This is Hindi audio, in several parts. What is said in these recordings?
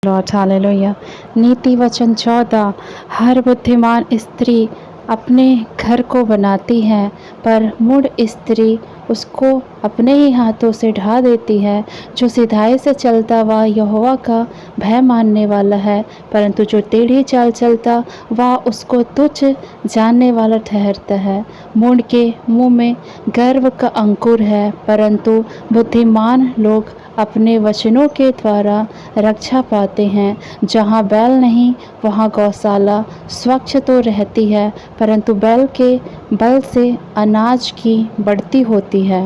Lord hallelujah. नीति वचन 14। हर बुद्धिमान स्त्री अपने घर को बनाती है, पर मूढ़ स्त्री उसको अपने ही हाथों से ढा देती है। जो सिधाई से चलता वह यहोवा का भय मानने वाला है, परंतु जो टेढ़ी चाल चलता वह उसको तुच्छ जानने वाला ठहरता है। मूढ़ के मुंह में गर्व का अंकुर है, परंतु बुद्धिमान लोग अपने वचनों के द्वारा रक्षा पाते हैं। जहाँ बैल नहीं वहाँ गौशाला स्वच्छ तो रहती है, परंतु बैल के बल से अनाज की बढ़ती होती है।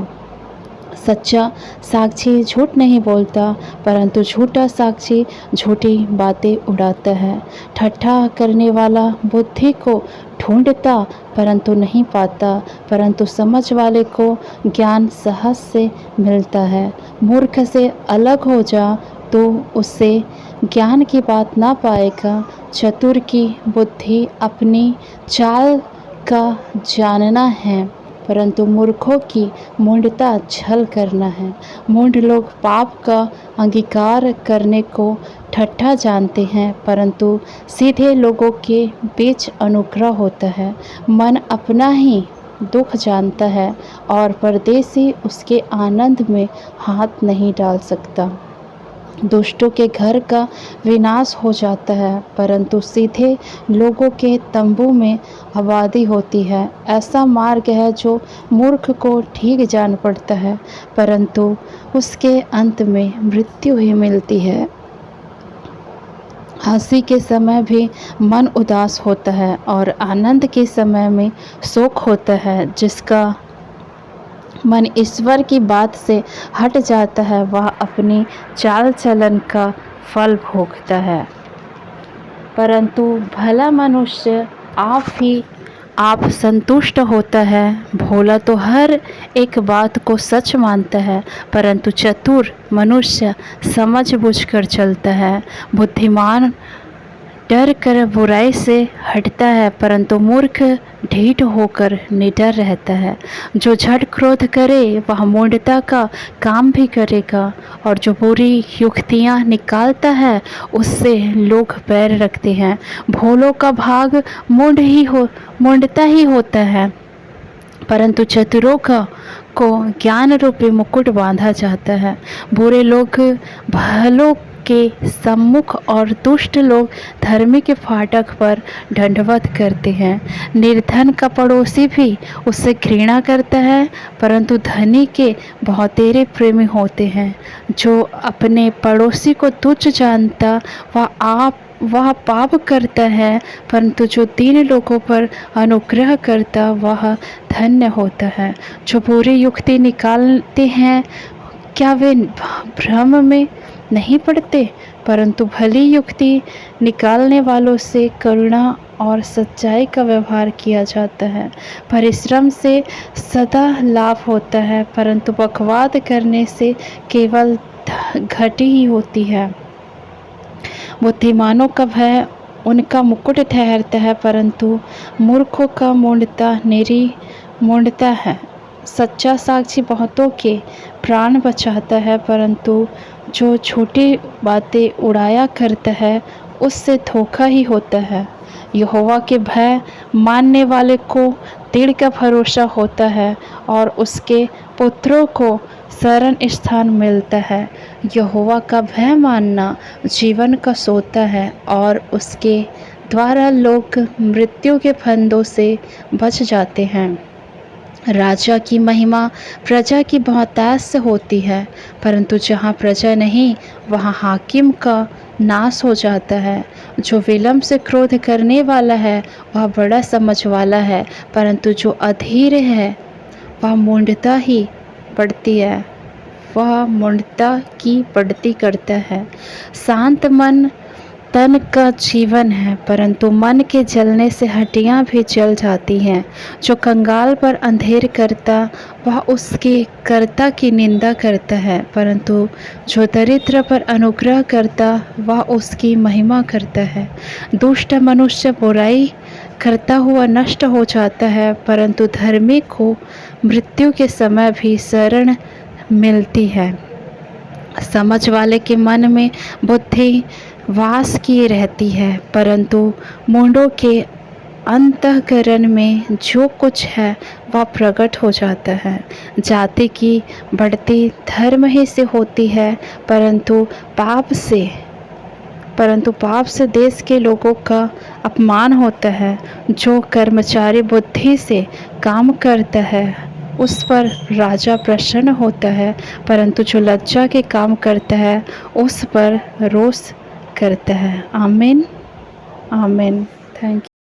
सच्चा साक्षी झूठ नहीं बोलता, परंतु झूठा साक्षी झूठी बातें उड़ाता है। ठट्ठा करने वाला बुद्धि को ढूंढता परंतु नहीं पाता, परंतु समझ वाले को ज्ञान सहज से मिलता है। मूर्ख से अलग हो जा तो उससे ज्ञान की बात ना पाएगा। चतुर की बुद्धि अपनी चाल का जानना है, परंतु मूर्खों की मूढ़ता छल करना है। मूढ़ लोग पाप का अंगीकार करने को ठट्ठा जानते हैं, परंतु सीधे लोगों के बीच अनुग्रह होता है। मन अपना ही दुख जानता है और परदेसी उसके आनंद में हाथ नहीं डाल सकता। दुष्टों के घर का विनाश हो जाता है, परंतु सीधे लोगों के तंबू में आबादी होती है। ऐसा मार्ग है जो मूर्ख को ठीक जान पड़ता है, परंतु उसके अंत में मृत्यु ही मिलती है। हंसी के समय भी मन उदास होता है और आनंद के समय में शोक होता है। जिसका मन ईश्वर की बात से हट जाता है वह अपनी चाल चलन का फल भोगता है, परंतु भला मनुष्य आप संतुष्ट होता है। भोला तो हर एक बात को सच मानता है, परंतु चतुर मनुष्य समझ बूझ कर चलता है। बुद्धिमान डर कर बुराई से हटता है, परंतु मूर्ख ढीठ होकर निडर रहता है। जो झट क्रोध करे वह मूढ़ता का काम भी करेगा, और जो बुरी युक्तियाँ निकालता है उससे लोग बैर रखते हैं। भोलों का भाग मूढ़ता ही होता है, परंतु चतुरों को ज्ञान रूपी मुकुट बांधा जाता है। बुरे लोग भलों के सम्मुख और दुष्ट लोग धर्मी के फाटक पर दंडवत करते हैं। निर्धन का पड़ोसी भी उससे घृणा करता है, परंतु धनी के बहुतेरे प्रेमी होते हैं। जो अपने पड़ोसी को तुच्छ जानता वह पाप करता है, परंतु जो दीन लोगों पर अनुग्रह करता वह धन्य होता है। जो बुरी युक्ति निकालते हैं क्या वे भ्रम में नहीं पड़ते, परंतु भली युक्ति निकालने वालों से करुणा और सच्चाई का व्यवहार किया जाता है। परिश्रम से सदा लाभ होता है, परंतु बकवाद करने से केवल घटी ही होती है। बुद्धिमानों का भय उनका मुकुट ठहरता है, परंतु मूर्खों का मूढ़ता निरी मूढ़ता है। सच्चा साक्षी बहुतों के प्राण बचाता है, परंतु जो छोटी बातें उड़ाया करता है उससे धोखा ही होता है। यहोवा के भय मानने वाले को दृढ़ का भरोसा होता है और उसके पुत्रों को शरण स्थान मिलता है। यहोवा का भय मानना जीवन का सोता है और उसके द्वारा लोग मृत्यु के फंदों से बच जाते हैं। राजा की महिमा प्रजा की बहुतायत से होती है, परंतु जहाँ प्रजा नहीं वहाँ हाकिम का नाश हो जाता है। जो विलम्ब से क्रोध करने वाला है वह बड़ा समझ वाला है, परंतु जो अधीर है वह मूढ़ता ही बढ़ती है, वह मूढ़ता की बढ़ती करता है। शांत मन तन का जीवन है, परंतु मन के जलने से हड्डियां भी जल जाती हैं। जो कंगाल पर अंधेर करता वह उसके कर्ता की निंदा करता है, परंतु जो दरिद्र पर अनुग्रह करता वह उसकी महिमा करता है। दुष्ट मनुष्य बुराई करता हुआ नष्ट हो जाता है, परंतु धर्मी को मृत्यु के समय भी शरण मिलती है। समझ वाले के मन में बुद्धि वास किए रहती है, परंतु मूढ़ों के अंतःकरण में जो कुछ है वह प्रकट हो जाता है। जाति की बढ़ती धर्म ही से होती है, परंतु पाप से देश के लोगों का अपमान होता है। जो कर्मचारी बुद्धि से काम करता है उस पर राजा प्रसन्न होता है, परंतु जो लज्जा के काम करता है उस पर रोष करता है। आमीन, आमीन। Thank you.